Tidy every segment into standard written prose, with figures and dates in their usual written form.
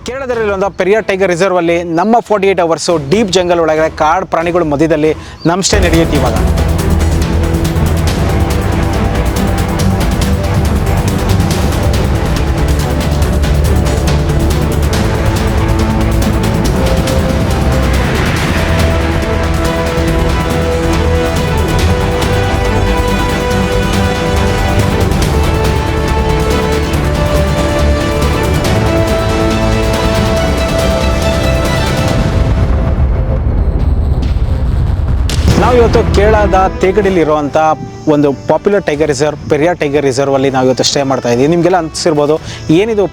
ಕೇರಳದಲ್ಲಿರುವಂಥ Periyar tiger reserve ಅಲ್ಲಿ ನಮ್ಮ 48 hours deep jungle ಒಳಗಡೆ ಕಾಡು ಪ್ರಾಣಿಗಳ ಮಧ್ಯದಲ್ಲಿ ನಮ್ಮ ಸ್ಟೇ ನಡೆಯುತ್ತೆ ಇವಾಗ. ನಾವು ಇವತ್ತು ಕೇರಳದ ತೇಗಡಿಲಿರುವಂಥ ಒಂದು popular tiger reserve Periyar tiger reserve ಅಲ್ಲಿ ನಾವು ಇವತ್ತು ಸ್ಟೇ ಮಾಡ್ತಾ ಇದ್ದೀವಿ. ನಿಮಗೆಲ್ಲ ಅನಿಸಿರ್ಬೋದು ಏನಿದು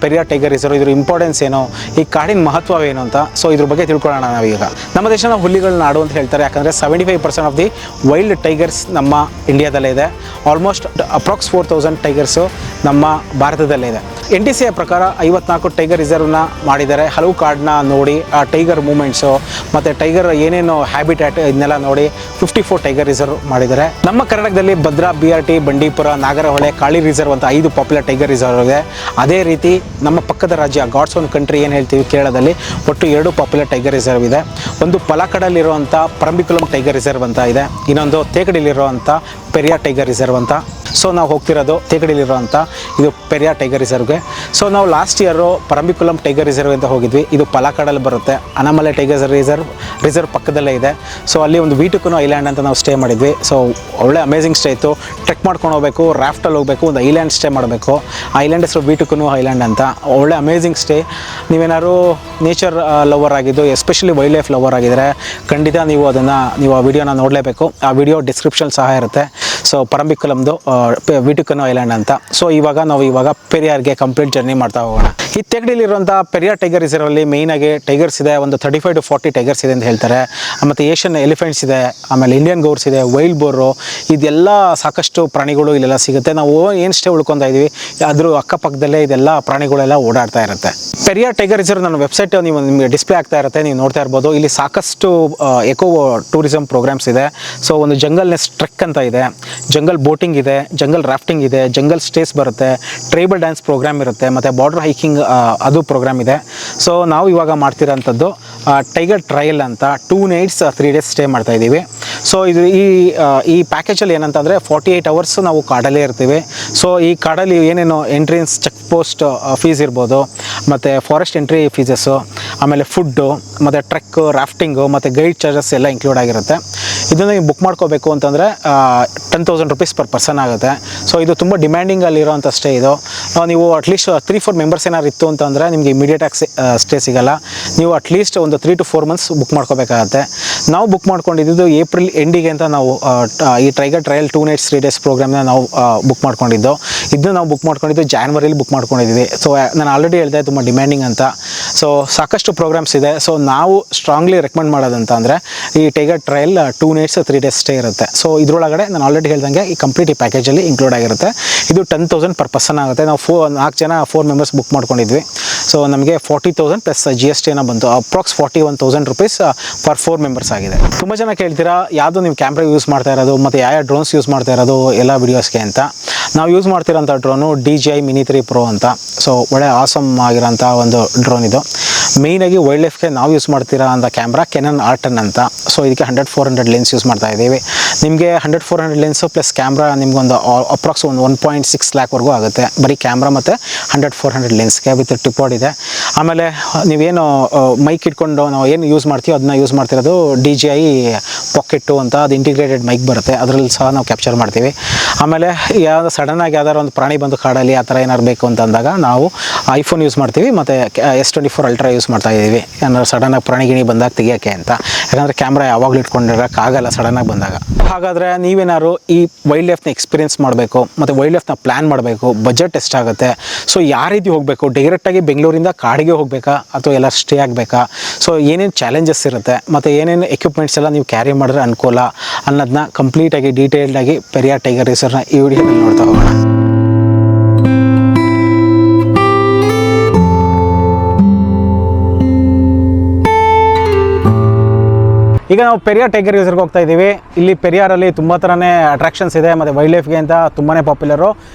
ಪೆರಿಯಾರ್ ಟೈಗರ್ ರಿಸರ್ವ್, ಇದ್ರ ಇಂಪಾರ್ಟೆನ್ಸ್ ಏನು, ಈ ಕಾಡಿನ ಮಹತ್ವವೇನು ಅಂತ. ಸೊ ಇದ್ರ ಬಗ್ಗೆ ತಿಳ್ಕೊಳ್ಳೋಣ ನಾವೀಗ. ನಮ್ಮ ದೇಶನ ಹುಲಿಗಳ ನಾಡು ಅಂತ ಹೇಳ್ತಾರೆ, ಯಾಕಂದರೆ 75% ಆಫ್ ದಿ ವೈಲ್ಡ್ ಟೈಗರ್ಸ್ ನಮ್ಮ ಇಂಡಿಯಾದಲ್ಲೇ ಇದೆ. ಆಲ್ಮೋಸ್ಟ್ ಅಪ್ರಾಕ್ಸ್ 4000 ಟೈಗರ್ಸು ನಮ್ಮ ಭಾರತದಲ್ಲೇ ಇದೆ. NTCA ಪ್ರಕಾರ 54 ಟೈಗರ್ ರಿಸರ್ವ್ನ ಮಾಡಿದ್ದಾರೆ. ಹಲವು ಕಾಡನ್ನ ನೋಡಿ ಆ ಟೈಗರ್ ಮೂಮೆಂಟ್ಸು ಮತ್ತು ಟೈಗರ್ ಏನೇನು ಹ್ಯಾಬಿಟ್ಯಾಟ್ ಇದನ್ನೆಲ್ಲ ನೋಡಿ 54 ಟೈಗರ್ ರಿಸರ್ವ್ ಮಾಡಿದ್ದಾರೆ. ನಮ್ಮ ಕರ್ನಾಟಕದಲ್ಲಿ ಭದ್ರಾ, BRT, ಬಂಡೀಪುರ, ನಾಗರಹೊಳೆ, ಕಾಳಿ ರಿಸರ್ವ್ ಅಂತ 5 ಪಾಪ್ಯುಲರ್ ಟೈಗರ್ ರಿಸರ್ವ್ ಇದೆ. ಅದೇ ರೀತಿ ನಮ್ಮ ಪಕ್ಕದ ರಾಜ್ಯ ಗಾಡ್ಸ್ ಓನ್ ಕಂಟ್ರಿ ಏನು ಹೇಳ್ತೀವಿ ಕೇರಳದಲ್ಲಿ, ಒಟ್ಟು 2 ಪಾಪ್ಯುಲರ್ ಟೈಗರ್ ರಿಸರ್ವ್ ಇದೆ. ಒಂದು ಪಲಕಡಲ್ಲಿರುವಂಥ ಪರಂಬಿಕುಲಂ ಟೈಗರ್ ರಿಸರ್ವ್ ಅಂತ ಇದೆ, ಇನ್ನೊಂದು ತೇಕಡಿಲಿರುವಂಥ ಪೆರಿಯಾರ್ ಟೈಗರ್ ರಿಸರ್ವ್ ಅಂತ. ಸೊ ನಾವು ಹೋಗ್ತಿರೋದು ತೇಕಡಿಲಿರುವಂಥ ಇದು ಪೆರಿಯಾರ್ ಟೈಗರ್ ರಿಸರ್ವ್ಗೆ. ಸೊ ನಾವು last year Parambikulam tiger reserve ಅಂತ ಹೋಗಿದ್ವಿ. ಇದು ಪಲಕಡಲ್ಲಿ ಬರುತ್ತೆ, ಅನಮಲೆ ಟೈಗರ್ ರಿಸರ್ವ್ ಪಕ್ಕದಲ್ಲೇ ಇದೆ. ಸೊ ಅಲ್ಲಿ ಒಂದು ವೀಟುಕುನು ಐಲ್ಯಾಂಡ್ ಅಂತ ನಾವು ಸ್ಟೇ ಮಾಡಿದ್ವಿ. ಸೊ ಒಳ್ಳೆ ಅಮೇಝಿಂಗ್ ಸ್ಟೇ ಇತ್ತು. ಟ್ರೆಕ್ ಮಾಡ್ಕೊಂಡು ಹೋಗಬೇಕು, ರಾಫ್ಟಲ್ಲಿ ಹೋಗಬೇಕು, ಒಂದು ಐಲ್ಯಾಂಡ್ ಸ್ಟೇ ಮಾಡಬೇಕು. ಐಲ್ಯಾಂಡ್ ಹೆಸರು ವೀಟುಕುನು ಐಲ್ಯಾಂಡ್ ಅಂತ. ಒಳ್ಳೆ ಅಮೇಝಿಂಗ್ ಸ್ಟೇ. ನೀವೇನಾದ್ರು ನೇಚರ್ ಲವರ್ ಆಗಿದ್ದು, ಎಸ್ಪೆಷಲಿ ವೈಲ್ಡ್ ಲೈಫ್ ಲವರ್ ಆಗಿದ್ದರೆ ಖಂಡಿತ ನೀವು ಆ ವಿಡಿಯೋನ ನೋಡಲೇಬೇಕು. ಆ ವಿಡಿಯೋ ಡಿಸ್ಕ್ರಿಪ್ಷನ್ ಸಹ ಇರುತ್ತೆ. ಸೊ ಪರಂಬಿಕುಲಮ್ದು ವೀಟುಕುನು ಐಲ್ಯಾಂಡ್ ಅಂತ. ಸೊ ಇವಾಗ ಪೆರಿಯಾರ್ಗೆ ಕಂಪ್ಲೀಟ್ ಜರ್ನಿ ಮಾಡ್ತಾ ಹೋಗೋಣ. ಈ ತೇಗಡಿಲಿರುವಂಥ ಪೆರಿಯಾರ್ ಟೈಗರ್ ರಿಸರ್ವಲ್ಲಿ ಮೇಯ್ನಾಗಿ ಟೈಗರ್ಸ್ ಇದೆ, ಒಂದು 35 to 40 ಟೈಗರ್ಸ್ ಇದೆ ಅಂತ ಹೇಳ್ತಾರೆ. ಮತ್ತು ಏಷ್ಯನ್ ಎಲಿಫೆಂಟ್ಸ್ ಇದೆ, ಆಮೇಲೆ ಇಂಡಿಯನ್ ಗೌರ್ಸ್ ಇದೆ, ವೈಲ್ಡ್ ಬೋರು, ಇದೆಲ್ಲ ಸಾಕಷ್ಟು ಪ್ರಾಣಿಗಳು ಇಲ್ಲೆಲ್ಲ ಸಿಗುತ್ತೆ. ನಾವು ಏನು ಸ್ಟೇ ಉಳ್ಕೊತಾ ಇದ್ದೀವಿ ಅದ್ರ ಅಕ್ಕಪಕ್ಕದಲ್ಲೇ ಇದೆಲ್ಲ ಪ್ರಾಣಿಗಳೆಲ್ಲ ಓಡಾಡ್ತಾ ಇರುತ್ತೆ. ಪೆರಿಯಾರ್ ಟೈಗರ್ ರಿಸರ್ವ್ ನನ್ನ ವೆಬ್ಸೈಟ್ ನಿಮಗೆ ಡಿಸ್ಪ್ಲೇ ಆಗ್ತಾ ಇರುತ್ತೆ, ನೀವು ನೋಡ್ತಾ ಇರ್ಬೋದು. ಇಲ್ಲಿ ಸಾಕಷ್ಟು ಎಕೋ ಟೂರಿಸಮ್ ಪ್ರೋಗ್ರಾಮ್ಸ್ ಇದೆ. ಸೊ ಒಂದು ಜಂಗಲ್ ನೆಸ್ಟ್ ಟ್ರೆಕ್ ಅಂತ ಇದೆ, ಜಂಗಲ್ ಬೋಟಿಂಗ್ ಇದೆ, ಜಂಗಲ್ ರಾಫ್ಟಿಂಗ್ ಇದೆ, ಜಂಗಲ್ ಸ್ಟೇಸ್ ಬರುತ್ತೆ, ಟ್ರೈಬಲ್ ಡ್ಯಾನ್ಸ್ ಪ್ರೋಗ್ರಾಮ್ ಇರುತ್ತೆ, ಮತ್ತು ಬಾರ್ಡರ್ ಹೈಕಿಂಗ್ ಅದು ಪ್ರೋಗ್ರಾಮ್ ಇದೆ. ಸೊ ನಾವು ಇವಾಗ ಮಾಡ್ತಿರೋಂಥದ್ದು ಟೈಗರ್ ಟ್ರಯಲ್ ಅಂತ 2 nights 3 days ಸ್ಟೇ ಮಾಡ್ತಾ ಇದ್ದೀವಿ. ಸೊ ಇದು ಈ ಪ್ಯಾಕೇಜಲ್ಲಿ ಏನಂತಂದರೆ 48 hours ನಾವು ಕಾಡಲ್ಲೇ ಇರ್ತೀವಿ. ಸೊ ಈ ಕಾಡಲ್ಲಿ ಏನೇನು ಎಂಟ್ರೆನ್ಸ್ ಚೆಕ್ ಪೋಸ್ಟ್ ಫೀಸ್ ಇರ್ಬೋದು, ಮತ್ತು ಫಾರೆಸ್ಟ್ ಎಂಟ್ರಿ ಫೀಸಸ್ಸು, ಆಮೇಲೆ ಫುಡ್ಡು, ಮತ್ತು ಟ್ರೆಕ್, ರಾಫ್ಟಿಂಗು, ಮತ್ತು ಗೈಡ್ ಚಾರ್ಜಸ್ ಎಲ್ಲ ಇನ್ಕ್ಲೂಡ್ ಆಗಿರುತ್ತೆ. ಇದನ್ನು ನೀವು ಬುಕ್ ಮಾಡ್ಕೋಬೇಕು ಅಂತಂದರೆ 10,000 rupees per person ಆಗುತ್ತೆ. ಸೊ ಇದು ತುಂಬ ಡಿಮ್ಯಾಂಡಿಂಗಲ್ಲಿರೋಂಥ ಸ್ಟೇ ಇದು. ನೀವು ಅಟ್ಲೀಸ್ಟ್ 3-4 ಮೆಂಬರ್ಸ್ ಏನಾರು ಇತ್ತು ಅಂತಂದರೆ ನಿಮಗೆ ಇಮಿಡಿಯೇಟಾಗಿ ಸ್ಟೇ ಸಿಗೋಲ್ಲ. ನೀವು ಅಟ್ಲೀಸ್ಟ್ ಒಂದು 3 to 4 months ಬುಕ್ ಮಾಡ್ಕೋಬೇಕಾಗತ್ತೆ. ನಾವು ಬುಕ್ ಮಾಡ್ಕೊಂಡಿದ್ದು ಏಪ್ರಿಲ್ ಎಂಡಿಗೆ ಅಂತ ನಾವು ಈ ಟೈಗರ್ ಟ್ರಯಲ್ 2 nights 3 days ಪ್ರೋಗ್ರಾಮ್ನ ನಾವು ಬುಕ್ ಮಾಡ್ಕೊಂಡಿದ್ದು. ಇದನ್ನು ನಾವು ಬುಕ್ ಮಾಡ್ಕೊಂಡಿದ್ದು ಜಾನ್ವರಿಲಿ ಬುಕ್ ಮಾಡ್ಕೊಂಡಿದ್ವಿ. ಸೊ ನಾನು ಆಲ್ರೆಡಿ ಹೇಳಿದೆ ತುಂಬ ಡಿಮ್ಯಾಂಡಿಂಗ್ ಅಂತ. ಸೊ ಸಾಕಷ್ಟು ಪ್ರೋಗ್ರಾಮ್ಸ್ ಇದೆ. ಸೊ ನಾವು ಸ್ಟ್ರಾಂಗ್ಲಿ ರೆಕಮೆಂಡ್ ಮಾಡೋದಂತ ಅಂದರೆ ಈ tiger trial 2 nights 3 days stay ಇರುತ್ತೆ. ಸೊ ಇದರೊಳಗಡೆ ನಾನು ಆಲ್ರೆಡಿ ಹೇಳ್ದಂಗೆ ಈ ಕಂಪ್ಲೀಟ್ ಈ ಪ್ಯಾಕೇಜಲ್ಲಿ ಇನ್ಕ್ಲೂಡ್ ಆಗಿರುತ್ತೆ. ಇದು 10,000 per person ಆಗುತ್ತೆ. ನಾವು 4 ಜನ 4 ಮೆಂಬರ್ಸ್ ಬುಕ್ ಮಾಡ್ಕೊಂಡಿದ್ವಿ. ಸೊ ನಮಗೆ 40,000 ಪ್ಲಸ್ GST ಬಂತು. ಅಪ್ರಾಕ್ಸ್ 41,000 rupees ಫಾರ್ 4 ಮೆಂಬರ್ಸ್ ಆಗಿದೆ. ತುಂಬ ಜನ ಕೇಳ್ತೀರಾ ಯಾವುದು ನೀವು ಕ್ಯಾಮ್ರಾ ಯೂಸ್ ಮಾಡ್ತಾ ಇರೋದು ಮತ್ತು ಯಾವ ಡ್ರೋನ್ಸ್ ಯೂಸ್ ಮಾಡ್ತಾ ಇರೋದು ಎಲ್ಲ ವೀಡಿಯೋಸ್ಗೆ ಅಂತ. ನಾವು ಯೂಸ್ ಮಾಡ್ತಿರೋಂಥ ಡ್ರೋನು DJI Mini 3 Pro ಅಂತ. ಸೊ ಒಳ್ಳೆ ಆಸಮ್ ಆಗಿರೋಂಥ ಒಂದು ಡ್ರೋನ್ ಇದು. ಮೇಯ್ನಾಗಿ ವೈಲ್ಡ್ ಲೈಫ್ಗೆ ನಾವು ಯೂಸ್ ಮಾಡ್ತಿರೋ ಅಂಥ ಕ್ಯಾಮ್ರಾ ಕೆನನ್ R10 ಅಂತ. ಸೊ ಇದಕ್ಕೆ 100-400 ಲೆನ್ಸ್ ಯೂಸ್ ಮಾಡ್ತಾ ಇದ್ದೀವಿ. ನಿಮಗೆ 100-400 ಲೆನ್ಸು ಪ್ಲಸ್ ಕ್ಯಾಮ್ರಾ ನಿಮ್ಗೊಂದು ಅಪ್ರಾಕ್ಸ್ 1.6 lakh ಆಗುತ್ತೆ ಬರೀ ಕ್ಯಾಮ್ರಾ ಮತ್ತು 100-400 ಲೆನ್ಸ್ಗೆ ವಿತ್ ಟ್ರಿಪಾಡ್ ಇದೆ. ಆಮೇಲೆ ನೀವೇನು ಮೈಕ್ ಇಟ್ಕೊಂಡು ನಾವು ಏನು ಯೂಸ್ ಮಾಡ್ತೀವಿ ಅದನ್ನ ಯೂಸ್ ಮಾಡ್ತಿರೋದು DJI Pocket 2 ಅಂತ. ಅದು ಇಂಟಿಗ್ರೇಟೆಡ್ ಮೈಕ್ ಬರುತ್ತೆ, ಅದರಲ್ಲಿ ಸಹ ನಾವು ಕ್ಯಾಪ್ಚರ್ ಮಾಡ್ತೀವಿ. ಆಮೇಲೆ ಸಡನ್ನಾಗಿ ಯಾವ್ದಾದ್ರು ಒಂದು ಪ್ರಾಣಿ ಬಂದು ಕಾಡಲ್ಲಿ ಆ ಥರ ಏನಾರು ಬೇಕು ಅಂತಂದಾಗ ನಾವು iPhone ಯೂಸ್ ಮಾಡ್ತೀವಿ ಮತ್ತು S24 Ultra ಯೂಸ್ ಮಾಡ್ತಾ ಇದ್ದೀವಿ. ಏನಾದ್ರು ಸಡನ್ನಾಗಿ ಪ್ರಾಣಿ ಬಂದಾಗ ತೆಗಿಯೋಕ್ಕೆ ಅಂತ. ಯಾಕಂದರೆ ಕ್ಯಾಮ್ರಾ ಯಾವಾಗಲೂ ಇಟ್ಕೊಂಡಿರೋಕ್ಕಾಗಲ್ಲ ಸಡನ್ನಾಗಿ ಬಂದಾಗ. ಹಾಗಾದರೆ ನೀವೇನಾದ್ರು ಈ ವೈಲ್ಡ್ ಲೈಫ್ನ ಎಕ್ಸ್ಪೀರಿಯನ್ಸ್ ಮಾಡಬೇಕು ಮತ್ತು ವೈಲ್ಡ್ ಲೈಫ್ನ ಪ್ಲ್ಯಾನ್ ಮಾಡಬೇಕು, ಬಜೆಟ್ ಎಷ್ಟಾಗುತ್ತೆ, ಸೊ ಯಾವ ರೀತಿ ಹೋಗಬೇಕು, ಡೈರೆಕ್ಟಾಗಿ ಬೆಂಗಳೂರಿಂದ ಕಾಡಿಗೆ ಹೋಗಬೇಕಾ ಅಥವಾ ಎಲ್ಲ ಸ್ಟೇ ಆಗಬೇಕಾ, ಸೊ ಏನೇನು ಚಾಲೆಂಜಸ್ ಇರುತ್ತೆ ಮತ್ತು ಏನೇನು ಎಕ್ವಿಪ್ಮೆಂಟ್ಸ್ ಎಲ್ಲ ನೀವು ಕ್ಯಾರಿ ಮಾಡಿದ್ರೆ ಅನುಕೂಲ ಅನ್ನೋದನ್ನ ಕಂಪ್ಲೀಟಾಗಿ ಡೀಟೇಲ್ಡಾಗಿ ಪೆರಿಯಾರ್ ಟೈಗರ್ ರಿಸರ್ವ್ನ ಈ ವಿಡಿಯೋದಲ್ಲಿ ನೋಡ್ತಾ ಹೋಗೋಣ. ಈಗ ನಾವು ಪೆರಿಯಾರ್ ಟೈಗರ್ ರಿಸರ್ವ್ಗೆ ಹೋಗ್ತಾ ಇದ್ದೀವಿ. ಇಲ್ಲಿ ಪೆರಿಯಾರಲ್ಲಿ ತುಂಬ ಥರನೇ ಅಟ್ರಾಕ್ಷನ್ಸ್ ಇದೆ ಮತ್ತು ವೈಲ್ಡ್ ಲೈಫ್ಗೆ ಅಂತ ತುಂಬಾ ಪಾಪ್ಯುಲರು.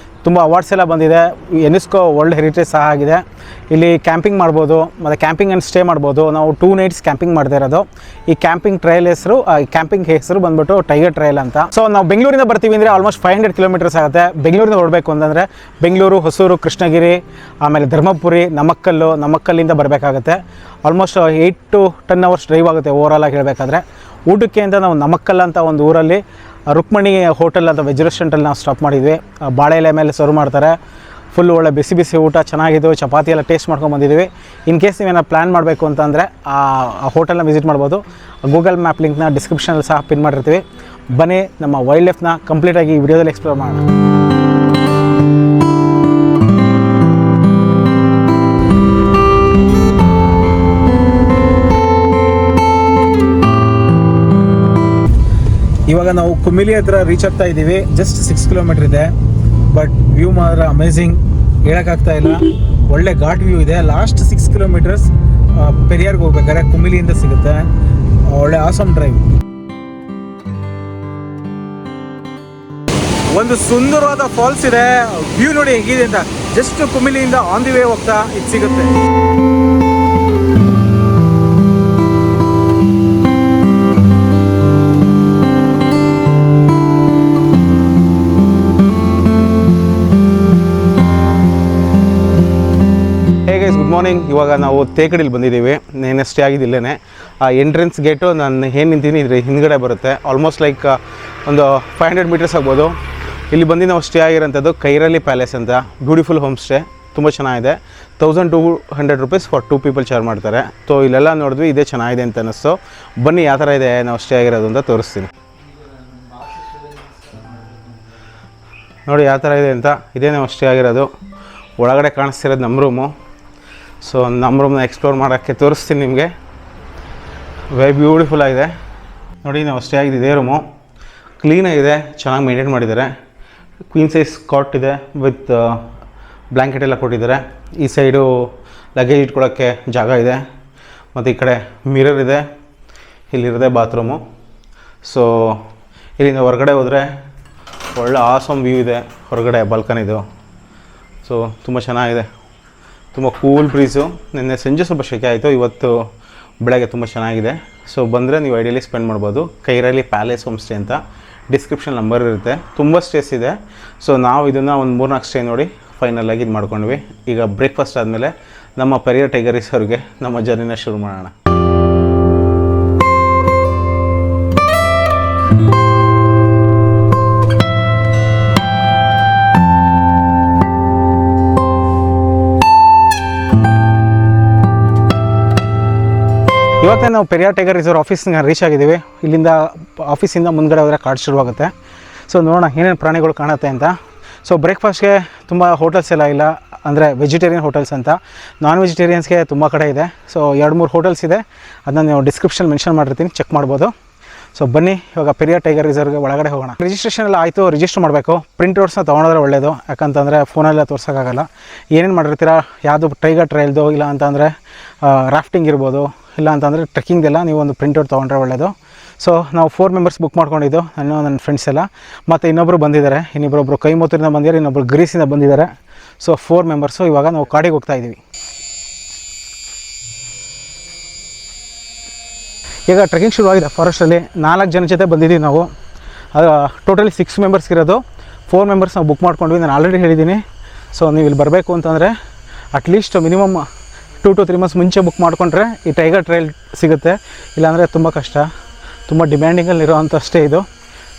ತುಂಬ ಅವಾರ್ಡ್ಸ್ ಎಲ್ಲ ಬಂದಿದೆ, ಯುನೆಸ್ಕೋ ವರ್ಲ್ಡ್ ಹೆರಿಟೇಜ್ ಸಹ ಆಗಿದೆ. ಇಲ್ಲಿ ಕ್ಯಾಂಪಿಂಗ್ ಮಾಡ್ಬೋದು, ಮತ್ತು ಕ್ಯಾಂಪಿಂಗ್ ಆ್ಯಂಡ್ ಸ್ಟೇ ಮಾಡ್ಬೋದು. ನಾವು 2 ನೈಟ್ಸ್ ಕ್ಯಾಂಪಿಂಗ್ ಮಾಡ್ತಾ ಇರೋದು. ಈ ಕ್ಯಾಂಪಿಂಗ್ ಕ್ಯಾಂಪಿಂಗ್ ಹೆಸರು ಬಂದ್ಬಿಟ್ಟು ಟೈಗರ್ ಟ್ರಯಲ್ ಅಂತ. ಸೊ ನಾವು ಬೆಂಗಳೂರಿಂದ ಬರ್ತೀವಿ ಅಂದರೆ ಆಲ್ಮೋಸ್ಟ್ 500 ಕಿಲೋಮೀಟರ್ಸ್ ಆಗುತ್ತೆ. ಬೆಂಗಳೂರಿಂದ ಹೊರಡಬೇಕು ಅಂತಂದರೆ ಬೆಂಗಳೂರು, ಹೊಸೂರು, ಕೃಷ್ಣಗಿರಿ, ಆಮೇಲೆ ಧರ್ಮಪುರಿ, ನಮಕ್ಕಲ್ಲಿಂದ ಬರಬೇಕಾಗುತ್ತೆ. ಆಲ್ಮೋಸ್ಟ್ 8 to 10 hours ಡ್ರೈವ್ ಆಗುತ್ತೆ ಓವರಾಲ್ ಆಗಿ ಹೇಳಬೇಕಾದ್ರೆ. ಊಟಕ್ಕೆ ಅಂತ ನಾವು ನಮಕ್ಕಲ್ ಅಂತ ಒಂದು ಊರಲ್ಲಿ ರುಕ್ಮಣಿ ಹೋಟೆಲ್ ಅಂತ ವೆಜ್ ರೆಸ್ಟೋರೆಂಟಲ್ಲಿ ನಾವು ಸ್ಟಾಪ್ ಮಾಡಿದ್ವಿ. ಬಾಳೆ ಎಲೆ ಮೇಲೆ ಸರ್ವ್ ಮಾಡ್ತಾರೆ. ಫುಲ್ ಒಳ್ಳೆ ಬಿಸಿ ಬಿಸಿ ಊಟ ಚೆನ್ನಾಗಿದ್ದು, ಚಪಾತಿ ಎಲ್ಲ ಟೇಸ್ಟ್ ಮಾಡ್ಕೊಂಡು ಬಂದಿದ್ದೀವಿ. ಇನ್ ಕೇಸ್ ನೀವೇನೋ ಪ್ಲ್ಯಾನ್ ಮಾಡಬೇಕು ಅಂತಂದರೆ ಆ ಹೋಟೆಲ್ನ ವಿಸಿಟ್ ಮಾಡ್ಬೋದು. ಗೂಗಲ್ ಮ್ಯಾಪ್ ಲಿಂಕ್ನ ಡಿಸ್ಕ್ರಿಪ್ಷನಲ್ಲಿ ಸಹ ಪಿನ್ ಮಾಡಿರ್ತೀವಿ. ಬನ್ನಿ ನಮ್ಮ ವೈಲ್ಡ್ ಲೈಫ್ನ ಕಂಪ್ಲೀಟಾಗಿ ಈ ವಿಡಿಯೋದಲ್ಲಿ ಎಕ್ಸ್ಪ್ಲೋರ್ ಮಾಡೋಣ. ಇವಾಗ ನಾವು ಕುಮಿಲಿ ಹತ್ರ ರೀಚ್ ಆಗ್ತಾ ಇದ್ದೀವಿ. ಜಸ್ಟ್ 6 ಕಿಲೋಮೀಟರ್ ಇದೆ, ಬಟ್ ವ್ಯೂ ಮಾತ್ರ ಅಮೇಝಿಂಗ್, ಹೇಳೋಕ್ಕಾಗ್ತಾ ಇಲ್ಲ. ಒಳ್ಳೆ ಘಾಟ್ ವ್ಯೂ ಇದೆ. ಲಾಸ್ಟ್ 6 ಕಿಲೋಮೀಟರ್ಸ್ ಪೆರಿಯಾರ್ಗೆ ಹೋಗ್ಬೇಕಾದ್ರೆ ಕುಮಿಲಿಯಿಂದ ಸಿಗುತ್ತೆ. ಒಳ್ಳೆ ಆಸಮ್ ಡ್ರೈವ್. ಒಂದು ಸುಂದರವಾದ ಫಾಲ್ಸ್ ಇದೆ. ವ್ಯೂ ನೋಡಿ ಹೇಗಿದೆ ಅಂತ. ಜಸ್ಟ್ ಕುಮಿಲಿಯಿಂದ ಆನ್ ದಿ ವೇ ಹೋಗ್ತಾ ಇದು ಸಿಗುತ್ತೆ. Good morning. ಇವಾಗ ನಾವು ತೇಕಡಿಲಿ ಬಂದಿದ್ದೀವಿ. ನೇನೆ ಸ್ಟೇ ಆಗಿದ್ದಿಲ್ಲೇ. ಆ ಎಂಟ್ರೆನ್ಸ್ ಗೇಟು ನಾನು ಏನು ನಿಂತೀನಿ ಇದ್ರ ಹಿಂದ್ಗಡೆ ಬರುತ್ತೆ. ಆಲ್ಮೋಸ್ಟ್ ಲೈಕ್ ಒಂದು 500 ಮೀಟರ್ಸ್ ಆಗ್ಬೋದು. ಇಲ್ಲಿ ಬಂದು ನಾವು ಸ್ಟೇ ಆಗಿರೋಂಥದ್ದು ಕೈರಲಿ ಪ್ಯಾಲೇಸ್ ಅಂತ. ಬ್ಯೂಟಿಫುಲ್ ಹೋಮ್ ಸ್ಟೇ, ತುಂಬ ಚೆನ್ನಾಗಿದೆ. 1200 rupees ಫಾರ್ 2 people ಚಾರ್ಜ್ ಮಾಡ್ತಾರೆ. ಸೊ ಇಲ್ಲೆಲ್ಲ ನೋಡಿದ್ವಿ, ಇದೇ ಚೆನ್ನಾಗಿದೆ ಅಂತ ಅನ್ನಿಸ್ತು. ಬನ್ನಿ ಯಾವ ಥರ ಇದೆ ನಾವು ಸ್ಟೇ ಆಗಿರೋದು ಅಂತ ತೋರಿಸ್ತೀನಿ. ನೋಡಿ ಯಾವ ಥರ ಇದೆ ಅಂತ. ಇದೇ ನಾವು ಸ್ಟೇ ಆಗಿರೋದು. ಒಳಗಡೆ ಕಾಣಿಸ್ತಿರೋದು ನಮ್ಮ ರೂಮು. ಸೊ ನಮ್ಮ ರೂಮ್ನ ಎಕ್ಸ್ಪ್ಲೋರ್ ಮಾಡೋಕ್ಕೆ ತೋರಿಸ್ತೀನಿ ನಿಮಗೆ. ವೆರಿ ಬ್ಯೂಟಿಫುಲ್ ಆಗಿದೆ. ನೋಡಿ ನಾವು ಸ್ಟೇ ಆಗಿದೆ ಇದೇ ರೂಮು. ಕ್ಲೀನಾಗಿದೆ, ಚೆನ್ನಾಗಿ ಮೇಂಟೈನ್ ಮಾಡಿದ್ದಾರೆ. ಕ್ವೀನ್ ಸೈಜ್ ಕಾಟ್ ಇದೆ ವಿತ್ ಬ್ಲ್ಯಾಂಕೆಟ್ ಎಲ್ಲ ಕೊಟ್ಟಿದ್ದಾರೆ. ಈ ಸೈಡು ಲಗೇಜ್ ಇಟ್ಕೊಳ್ಳೋಕ್ಕೆ ಜಾಗ ಇದೆ. ಮತ್ತು ಈ ಕಡೆ ಮಿರರ್ ಇದೆ. ಇಲ್ಲಿರೋದೆ ಬಾತ್ರೂಮು. ಸೊ ಇಲ್ಲಿಂದ ಹೊರಗಡೆ ಹೋದರೆ ಒಳ್ಳೆ ಆಸಮ್ ವ್ಯೂ ಇದೆ ಹೊರಗಡೆ ಬಾಲ್ಕನಿದು. ಸೊ ತುಂಬ ಚೆನ್ನಾಗಿದೆ, ತುಂಬ ಕೂಲ್ ಬ್ರೀಸು. ನಿನ್ನೆ ಸಂಜೆ ಸ್ವಲ್ಪ ಶೆಕೆ ಆಯಿತು, ಇವತ್ತು ಬೆಳಗ್ಗೆ ತುಂಬ ಚೆನ್ನಾಗಿದೆ. ಸೊ ಬಂದರೆ ನೀವು ಐಡಿಯಲಿ ಸ್ಪೆಂಡ್ ಮಾಡ್ಬೋದು. ಕೈರಲಿ ಪ್ಯಾಲೇಸ್ ಹೋಮ್ ಸ್ಟೇ ಅಂತ ಡಿಸ್ಕ್ರಿಪ್ಷನ್ ನಂಬರ್ ಇರುತ್ತೆ. ತುಂಬ ಸ್ಟೇಸ್ ಇದೆ. ಸೊ ನಾವು ಇದನ್ನು ಒಂದು 3-4 ಸ್ಟೇ ನೋಡಿ ಫೈನಲಾಗಿ ಇದು ಮಾಡ್ಕೊಂಡ್ವಿ. ಈಗ ಬ್ರೇಕ್ಫಾಸ್ಟ್ ಆದಮೇಲೆ ನಮ್ಮ ಪೆರಿಯಾರ್ ಟೈಗರ್ ರಿಸರ್ವ್ಗೆ ನಮ್ಮ ಜರ್ನಿನ ಶುರು ಮಾಡೋಣ. ಇವಾಗ ನಾವು ಪೆರಿಯಾರ್ ಟೈಗರ್ ರಿಸರ್ವ್ ಆಫೀಸ್ಗೆ ರೀಚ್ ಆಗಿದ್ದೀವಿ. ಇಲ್ಲಿಂದ ಆಫೀಸಿಂದ ಮುಂದ್ಗಡೆ ಹೋದರೆ ಕಾರ್ಡ್ ಶುರುವಾಗುತ್ತೆ. ಸೊ ನೋಡೋಣ ಏನೇನು ಪ್ರಾಣಿಗಳು ಕಾಣುತ್ತೆ ಅಂತ. ಸೊ ಬ್ರೇಕ್ಫಾಸ್ಟ್ಗೆ ತುಂಬ ಹೋಟೆಲ್ಸ್ ಎಲ್ಲ ಇಲ್ಲ, ಅಂದರೆ ವೆಜಿಟೇರಿಯನ್ ಹೋಟೆಲ್ಸ್ ಅಂತ. ನಾನ್ ವೆಜಿಟೇರಿಯನ್ಸ್ಗೆ ತುಂಬ ಕಡೆ ಇದೆ. ಸೊ 2-3 ಹೋಟೆಲ್ಸ್ ಇದೆ, ಅದನ್ನ ನೀವು ಡಿಸ್ಕ್ರಿಪ್ಷನ್ ಮೆನ್ಷನ್ ಮಾಡಿರ್ತೀನಿ, ಚೆಕ್ ಮಾಡ್ಬೋದು. ಸೊ ಬನ್ನಿ ಇವಾಗ ಪೆರಿಯಾರ್ ಟೈಗರ್ ರಿಸರ್ವ್ಗೆ ಒಳಗಡೆ ಹೋಗೋಣ. ರಿಜಿಸ್ಟ್ರೇಷನ್ ಎಲ್ಲ ಆಯಿತು, ರಿಜಿಸ್ಟರ್ ಮಾಡಬೇಕು. ಪ್ರಿಂಟ್ಔಟ್ಸ್ನ ತೊಗೊಂಡ್ರೆ ಒಳ್ಳೆಯದು, ಯಾಕಂತಂದರೆ ಫೋನೆಲ್ಲ ತೋರ್ಸೋಕ್ಕಾಗಲ್ಲ. ಏನೇನು ಮಾಡಿರ್ತೀರ, ಯಾವುದು ಟೈಗರ್ ಟ್ರಯಲ್ದು, ಇಲ್ಲ ಅಂತಂದರೆ ರಾಫ್ಟಿಂಗ್ ಇರ್ಬೋದು, ಇಲ್ಲ ಅಂತಂದರೆ ಟ್ರೆಕ್ಕಿಂಗ್ದೆಲ್ಲ ನೀವು ಒಂದು ಪ್ರಿಂಟ್ಔಟ್ ತೊಗೊಂಡ್ರೆ ಒಳ್ಳೆಯದು. ಸೊ ನಾವು 4 ಮೆಂಬರ್ಸ್ ಬುಕ್ ಮಾಡ್ಕೊಂಡಿದ್ದು, ನನ್ನ ಫ್ರೆಂಡ್ಸ್ ಎಲ್ಲ. ಮತ್ತು ಇನ್ನೊಬ್ಬರು ಬಂದಿದ್ದಾರೆ, ಇನ್ನೊಬ್ಬರು ಕೈಮೂತರಿಂದ ಬಂದಿದ್ದಾರೆ, ಇನ್ನೊಬ್ಬರು ಗ್ರೀಸಿಂದ ಬಂದಿದ್ದಾರೆ. So 4 members. ಇವಾಗ ನಾವು ಕಾಡಿಗೆ ಹೋಗ್ತಾ ಇದ್ದೀವಿ. ಈಗ ಟ್ರೆಕ್ಕಿಂಗ್ ಶುರುವಾಗಿದೆ ಫಾರೆಸ್ಟಲ್ಲಿ. 4 ಜನ ಜೊತೆ ಬಂದಿದ್ದೀವಿ ನಾವು. ಅದು ಟೋಟಲಿ 6 ಮೆಂಬರ್ಸ್ ಇರೋದು. 4 ಮೆಂಬರ್ಸ್ ನಾವು ಬುಕ್ ಮಾಡ್ಕೊಂಡ್ವಿ. ನಾನು ಆಲ್ರೆಡಿ ಹೇಳಿದ್ದೀನಿ. ಸೊ ನೀವು ಇಲ್ಲಿ ಬರಬೇಕು ಅಂತಂದರೆ ಅಟ್ಲೀಸ್ಟ್ ಮಿನಿಮಮ್ 2 to 3 months ಮುಂಚೆ ಬುಕ್ ಮಾಡಿಕೊಂಡ್ರೆ ಈ ಟೈಗರ್ ಟ್ರಯಲ್ ಸಿಗುತ್ತೆ. ಇಲ್ಲಾಂದರೆ ತುಂಬ ಕಷ್ಟ, ತುಂಬ ಡಿಮ್ಯಾಂಡಿಂಗಲ್ಲಿರೋವಂಥ ಸ್ಟೇ ಇದು.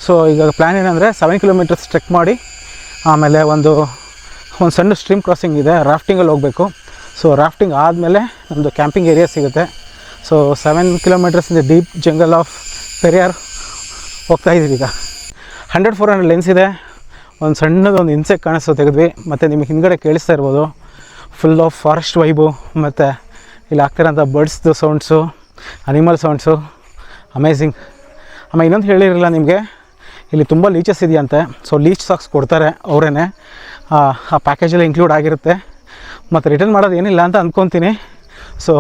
ಸೊ ಈಗ ಪ್ಲ್ಯಾನ್ ಏನಂದರೆ 7 kilometers ಟ್ರೆಕ್ ಮಾಡಿ ಆಮೇಲೆ ಒಂದು ಸಣ್ಣ ಸ್ಟ್ರೀಮ್ ಕ್ರಾಸಿಂಗ್ ಇದೆ, ರಾಫ್ಟಿಂಗಲ್ಲಿ ಹೋಗಬೇಕು. ಸೊ ರಾಫ್ಟಿಂಗ್ ಆದಮೇಲೆ ನಮ್ಮದು ಕ್ಯಾಂಪಿಂಗ್ ಏರಿಯಾ ಸಿಗುತ್ತೆ. So 7 kilometers in the deep jungle of Periyar ಹೋಗ್ತಾ ಇದ್ದೀವಿ. ಈಗ 100-400 ಲೆನ್ಸ್ ಇದೆ. ಒಂದು ಸಣ್ಣದೊಂದು ಇನ್ಸೆಕ್ಟ್ ಕಾಣಿಸ್ತು, ತೆಗೆದ್ವಿ. ಮತ್ತು ನಿಮಗೆ ಹಿಂದ್ಗಡೆ ಕೇಳಿಸ್ತಾ ಇರ್ಬೋದು, ಫುಲ್ ಆಫ್ ಫಾರೆಸ್ಟ್ ವೈಬು. ಮತ್ತು ಇಲ್ಲಿ ಆಗ್ತಿರೋಂಥ ಬರ್ಡ್ಸ್ದು ಸೌಂಡ್ಸು, ಅನಿಮಲ್ ಸೌಂಡ್ಸು, ಅಮೇಝಿಂಗ್. ಆಮೇಲೆ ಇನ್ನೊಂದು ಹೇಳಿರಲಿಲ್ಲ ನಿಮಗೆ, ಇಲ್ಲಿ ತುಂಬ ಲೀಚಸ್ ಇದೆಯಂತೆ. ಸೊ ಲೀಚ್ ಸಾಕ್ಸ್ ಕೊಡ್ತಾರೆ ಅವರೇ, ಆ ಪ್ಯಾಕೇಜಲ್ಲಿ ಇನ್ಕ್ಲೂಡ್ ಆಗಿರುತ್ತೆ. ಮತ್ತು ರಿಟರ್ನ್ ಮಾಡೋದು ಏನಿಲ್ಲ ಅಂತ ಅಂದ್ಕೊತೀನಿ. ಸೊ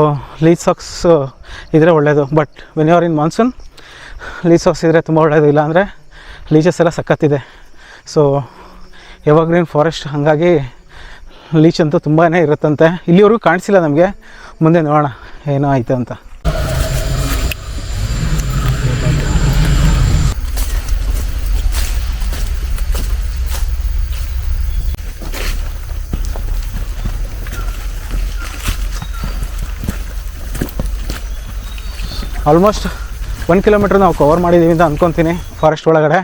ಲೀಚ್ ಸಾಕ್ಸ್ ಇದ್ದರೆ ಒಳ್ಳೆಯದು. But when you are in monsoon leech socks ಇದ್ದರೆ ತುಂಬ ಒಳ್ಳೆಯದು. ಇಲ್ಲಾಂದರೆ ಲೀಚಸ್ ಎಲ್ಲ ಸಖತ್ತಿದೆ. ಸೊ ಎವರ್ಗ್ರೀನ್ ಫಾರೆಸ್ಟ್, ಹಾಗಾಗಿ ಲೀಚ್ ಅಂತೂ ತುಂಬಾ ಇರುತ್ತಂತೆ. ಇಲ್ಲಿವರೆಗೂ ಕಾಣಿಸಿಲ್ಲ ನಮಗೆ, ಮುಂದೆ ನೋಡೋಣ ಏನೋ ಆಯಿತು ಅಂತ. ಆಲ್ಮೋಸ್ಟ್ 1 ಕಿಲೋಮೀಟ್ರ್ ನಾವು ಕವರ್ ಮಾಡಿದ್ದೀವಿ ಅಂತ ಅಂದ್ಕೊತೀನಿ. ಫಾರೆಸ್ಟ್ ಒಳಗಡೆ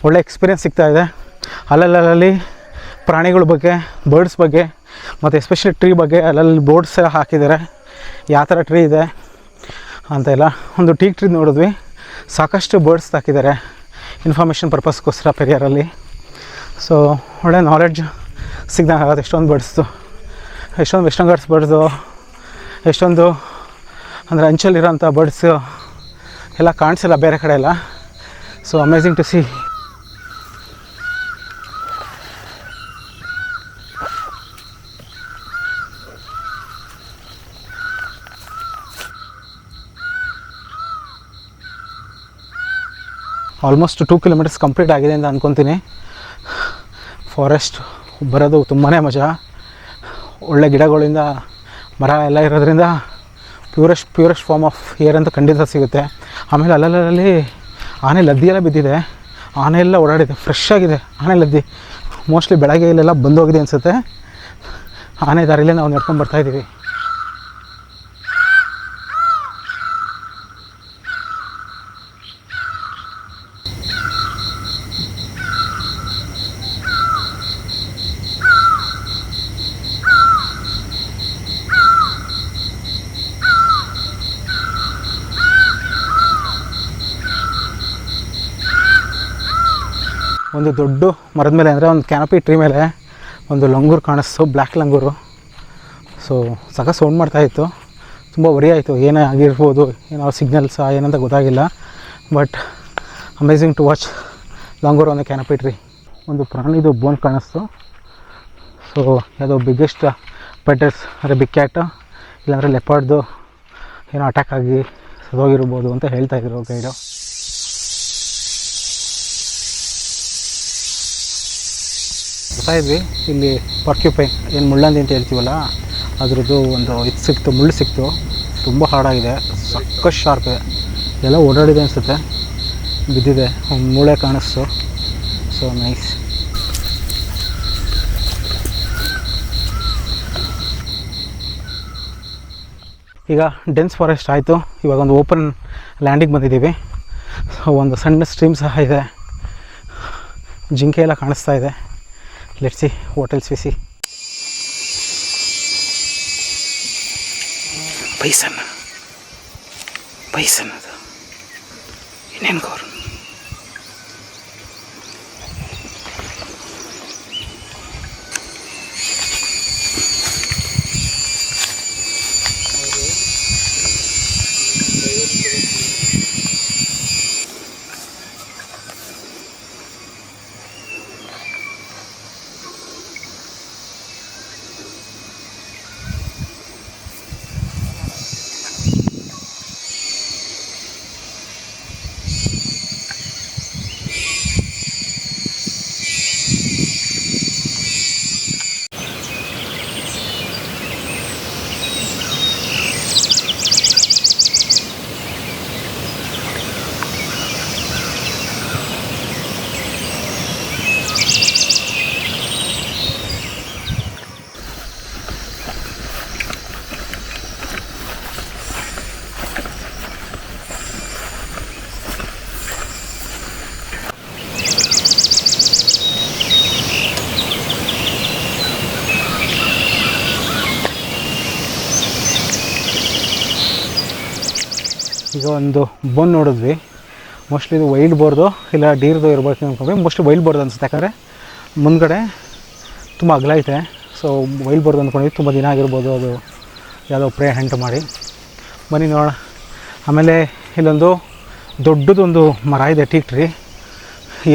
ಒಳ್ಳೆ ಎಕ್ಸ್ಪೀರಿಯೆನ್ಸ್ ಸಿಗ್ತಾಯಿದೆ. ಅಲ್ಲಲ್ಲಿ ಪ್ರಾಣಿಗಳ ಬಗ್ಗೆ, ಬರ್ಡ್ಸ್ ಬಗ್ಗೆ, ಮತ್ತು ಎಸ್ಪೆಷಲಿ ಟ್ರೀ ಬಗ್ಗೆ ಅಲ್ಲಲ್ಲಿ ಬೋರ್ಡ್ಸ್ ಎಲ್ಲ ಹಾಕಿದ್ದಾರೆ, ಯಾವ ಥರ ಟ್ರೀ ಇದೆ ಅಂತೆಲ್ಲ. ಒಂದು ಟೀಕ್ ಟ್ರೀ ನೋಡಿದ್ವಿ, ಸಾಕಷ್ಟು ಬರ್ಡ್ಸ್ ಹಾಕಿದ್ದಾರೆ ಇನ್ಫಾರ್ಮೇಷನ್ ಪರ್ಪಸ್ಗೋಸ್ಕರ ಪೆರಿಯಾರಲ್ಲಿ. ಸೊ ಒಳ್ಳೆ ನಾಲೆಡ್ಜ್ ಸಿಗ್ದಂಗೆ ಆಗುತ್ತೆ. ಎಷ್ಟೊಂದು ಬರ್ಡ್ಸ್ದು, ಎಷ್ಟೊಂದು ವೆಸ್ಟರ್ನ್ ಘಾಟ್ಸ್ ಬರ್ಡ್ಸು, ಎಷ್ಟೊಂದು ಅಂದರೆ ಅಂಚಲ್ಲಿರೋಂಥ ಬರ್ಡ್ಸು ಎಲ್ಲ ಕಾಣಿಸಿಲ್ಲ ಬೇರೆ ಕಡೆ ಎಲ್ಲ. So amazing to see. Almost 2 kilometres complete ಆಗಿದೆ ಅಂತ ಅಂದ್ಕೊತೀನಿ. ಫಾರೆಸ್ಟ್ ಬರೋದು ತುಂಬಾ ಮಜಾ. ಒಳ್ಳೆ ಗಿಡಗಳಿಂದ ಮರ ಎಲ್ಲ ಇರೋದ್ರಿಂದ ಪ್ಯೂರೆಸ್ಟ್ ಫಾರ್ಮ್ ಆಫ್ ಏರ್ ಅಂತ ಖಂಡಿತ ಸಿಗುತ್ತೆ. ಆಮೇಲೆ ಅಲ್ಲಲ್ಲಿ ಆನೆ ಲದ್ದಿಯೆಲ್ಲ ಬಿದ್ದಿದೆ, ಆನೆ ಎಲ್ಲ ಓಡಾಡಿದೆ, ಫ್ರೆಶ್ ಆಗಿದೆ ಆನೆ ಲದ್ದಿ. ಮೋಸ್ಟ್ಲಿ ಬೆಳಗ್ಗೆ ಇಲ್ಲೆಲ್ಲ ಬಂದೋಗಿದೆ ಅನಿಸುತ್ತೆ. ಆನೆ ದಾರಿಲೇ ನಾವು ನಡ್ಕೊಂಡು ಬರ್ತಾಯಿದ್ದೀವಿ. ಒಂದು ದೊಡ್ಡ ಮರದ ಮೇಲೆ ಅಂದರೆ ಒಂದು ಕ್ಯಾನಪಿ ಟ್ರೀ ಮೇಲೆ ಒಂದು ಲಂಗೂರು ಕಾಣಿಸ್ತು, ಬ್ಲ್ಯಾಕ್ ಲಂಗೂರು. ಸೊ ಸಖತ್ ಸೌಂಡ್ ಮಾಡ್ತಾಯಿತ್ತು, ತುಂಬ ವರಿ ಆಯಿತು. ಏನೇ ಆಗಿರ್ಬೋದು, ಏನೋ ಸಿಗ್ನಲ್ಸಾ ಏನಂತ ಗೊತ್ತಾಗಿಲ್ಲ. ಬಟ್ ಅಮೇಝಿಂಗ್ ಟು ವಾಚ್ ಲಂಗೂರು ಒಂದು ಕ್ಯಾನಪಿ ಟ್ರೀ. ಒಂದು ಪ್ರಾಣಿದು ಬೋನ್ ಕಾಣಿಸ್ತು. ಸೊ ಯಾವುದೋ ಬಿಗ್ಗೆಸ್ಟ್ ಪೆಟರ್ಸ್ ಅಂದರೆ ಬಿಗ್ ಕ್ಯಾಟ್ ಇಲ್ಲಾಂದರೆ ಲೆಪರ್ಡ್ದು ಏನೋ ಅಟ್ಯಾಕ್ ಆಗಿ ಸತ್ತೋಗಿರ್ಬೋದು ಅಂತ ಹೇಳ್ತಾಯಿದ್ರು ಗೈಡು. ಗೊತ್ತಾಯಿದ್ವಿ ಇಲ್ಲಿ ಪಾರ್ಕ್ಯುಪೈನ್ ಏನು ಮುಳ್ಳಂದಿ ಅಂತ ಹೇಳ್ತೀವಲ್ಲ, ಅದ್ರದ್ದು ಒಂದು ಇದು ಸಿಕ್ತು, ಮುಳ್ಳು ಸಿಕ್ತು. ತುಂಬ ಹಾರ್ಡಾಗಿದೆ, ಸಕ್ಕತ್ ಶಾರ್ಪ್ ಇದೆ. ಎಲ್ಲ ಓಡಾಡಿದೆ ಅನಿಸುತ್ತೆ, ಬಿದ್ದಿದೆ. ಒಂದು ಮೂಳೆ ಕಾಣಿಸ್ತು. So nice. ಈಗ ಡೆನ್ಸ್ ಫಾರೆಸ್ಟ್ ಆಯಿತು. ಇವಾಗ ಒಂದು ಓಪನ್ ಲ್ಯಾಂಡಿಗೆ ಬಂದಿದ್ದೀವಿ. ಸೊ ಒಂದು ಸಣ್ಣ ಸ್ಟ್ರೀಮ್ ಸಹ ಇದೆ, ಜಿಂಕೆ ಎಲ್ಲ ಕಾಣಿಸ್ತಾ ಇದೆ. Let's see what else we C. Bison ಅದು ಇನ್ನೇನು ಗೌರು. ಈಗ ಒಂದು ಬೋನ್ ನೋಡಿದ್ವಿ. ಮೋಸ್ಟ್ಲಿ ಇದು ವೈಲ್ಡ್ ಬೋರ್ದು ಇಲ್ಲ ಡೀರ್ದು ಇರಬೇಕು ಅಂದ್ಕೊಂಡ್ವಿ. ಮೋಸ್ಟ್ಲಿ ವೈಲ್ಡ್ ಬೋರ್ದು ಅನಿಸುತ್ತೆ, ಯಾಕಂದರೆ ಮುಂದ್ಗಡೆ ತುಂಬ ಅಗಲ ಐತೆ. ಸೊ ವೈಲ್ಡ್ ಬೋರ್ದು ಅಂದ್ಕೊಂಡ್ವಿ. ತುಂಬ ದಿನ ಆಗಿರ್ಬೋದು ಅದು ಯಾವುದೋ ಪ್ರೇ ಹಂಟ್ ಮಾಡಿ. ಬನ್ನಿ ನೋಡೋಣ. ಆಮೇಲೆ ಇಲ್ಲೊಂದು ದೊಡ್ಡದೊಂದು ಮರ ಇದೆ, ಟೀಕ್ ಟ್ರೀ.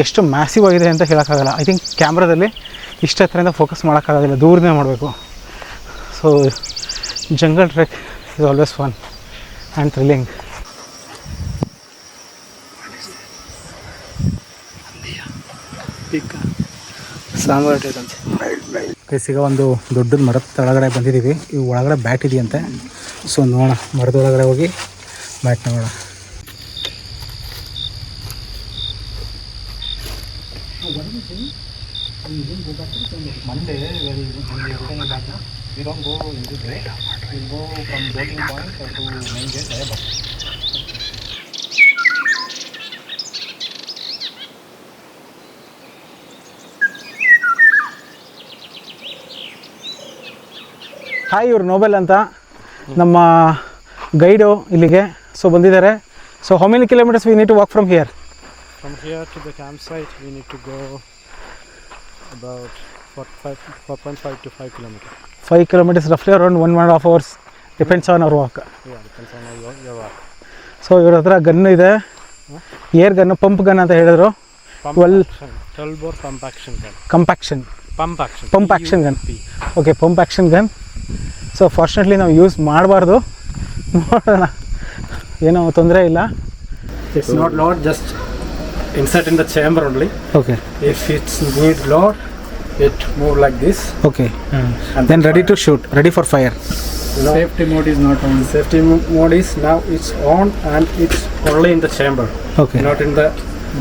ಎಷ್ಟು ಮ್ಯಾಸಿವ್ ಆಗಿದೆ ಅಂತ ಹೇಳೋಕ್ಕಾಗಲ್ಲ. ಐ ಥಿಂಕ್ ಕ್ಯಾಮ್ರಾದಲ್ಲಿ ಇಷ್ಟ ಹತ್ರದಿಂದ ಫೋಕಸ್ ಮಾಡೋಕ್ಕಾಗೋದಿಲ್ಲ, ದೂರದಿಂದ ಮಾಡಬೇಕು. So jungle trek is always fun and thrilling. Sambar type ಈಗ ಒಂದು ದೊಡ್ಡದ ಮರದ ಕೆಳಗಡೆ ಬಂದಿದ್ದೀವಿ. ಈ ಒಳಗಡೆ ಬ್ಯಾಟ್ ಇದೆಯಂತೆ. ಸೊ ನೋಡೋಣ, ಮರದ ಒಳಗಡೆ ಹೋಗಿ ಬ್ಯಾಟ್ ನೋಡೋಣ. ಹಾಯ್, ಇವ್ರು ನೋಬೆಲ್ ಅಂತ ನಮ್ಮ ಗೈಡು ಇಲ್ಲಿಗೆ. ಸೊ ಬಂದಿದ್ದಾರೆ. So how many kilometres we need to walk from here? From here to the campsite, we need to go about 4.5 to 5 kilometers. 5 kilometers, roughly around 1.5 hours. Depends on our walk. Yeah, depends on your walk. So ಇವ್ರ ಹತ್ರ gun ಇದೆ, air gun, pump gun ಅಂತ ಹೇಳಿದ್ರು. 12 bore pump action gun. Pump action gun. Okay, pump action gun. So fortunately ನಾವು use ಮಾಡಬಾರ್ದು. ನೋಡೋಣ, ಏನೋ ತೊಂದರೆ ಇಲ್ಲ. It's not load, just insert in the chamber only. Okay If it's need load, it move like this. Okay then ready to shoot, ready for fire. Safety mode is not on. Safety mode is now it's on and it's only in the chamber. Okay. Not in the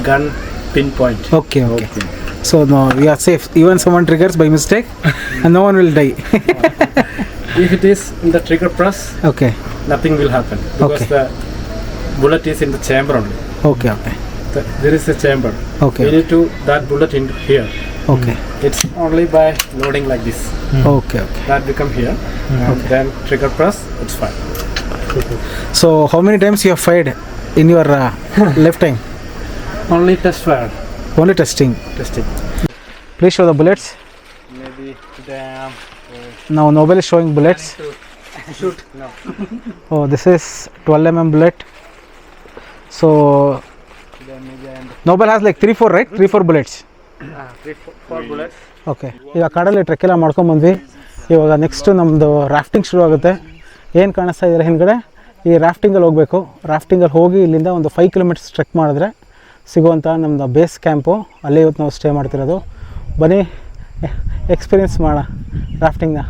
gun pinpoint. Okay. So no, we are safe. Even someone triggers by mistake and no one will die. If it is in the trigger press, Okay. nothing will happen because Okay. the bullet is in the chamber only. Okay. There is a chamber. Okay. We need to that bullet in here. Okay. It's only by loading like this. Okay. That become here and then trigger press. It's fine. So how many times you have fired in your lifetime? Only test fire. Only testing. Please show the bullets. Maybe today I am Now Nobel is showing bullets. shoot. No. Oh, this is 12 mm bullet. So Today maybe I am Nobel has like 3-4, right? 3-4 bullets. 3-4 bullets. Okay, ಈಗ ಕಾಡಲ್ಲಿ trek ಎಲ್ಲ ಮಾಡ್ಕೊಂಬಂದ್ವಿ. ಇವಾಗ next ನಮ್ಮದು rafting ಶುರು ಆಗುತ್ತೆ. ಏನು ಕಾಣಿಸ್ತಾ ಇದ್ದಾರೆ ಹಿಂದ್ಗಡೆ, ಈ ರಾಫ್ಟಿಂಗಲ್ಲಿ ಹೋಗಬೇಕು. ರಾಫ್ಟಿಂಗಲ್ಲಿ ಹೋಗಿ ಇಲ್ಲಿಂದ ಒಂದು 5 ಕಿಲೋಮೀಟರ್ಸ್ ಟ್ರೆಕ್ ಮಾಡಿದ್ರೆ ಸಿಗುವಂಥ ನಮ್ಮದು ಬೇಸ್ ಕ್ಯಾಂಪು. ಅಲ್ಲೇ ಇವತ್ತು ನಾವು ಸ್ಟೇ ಮಾಡ್ತಿರೋದು. ಬನ್ನಿ ಎಕ್ಸ್ಪೀರಿಯೆನ್ಸ್ ಮಾಡೋಣ ರಾಫ್ಟಿಂಗ್ನ.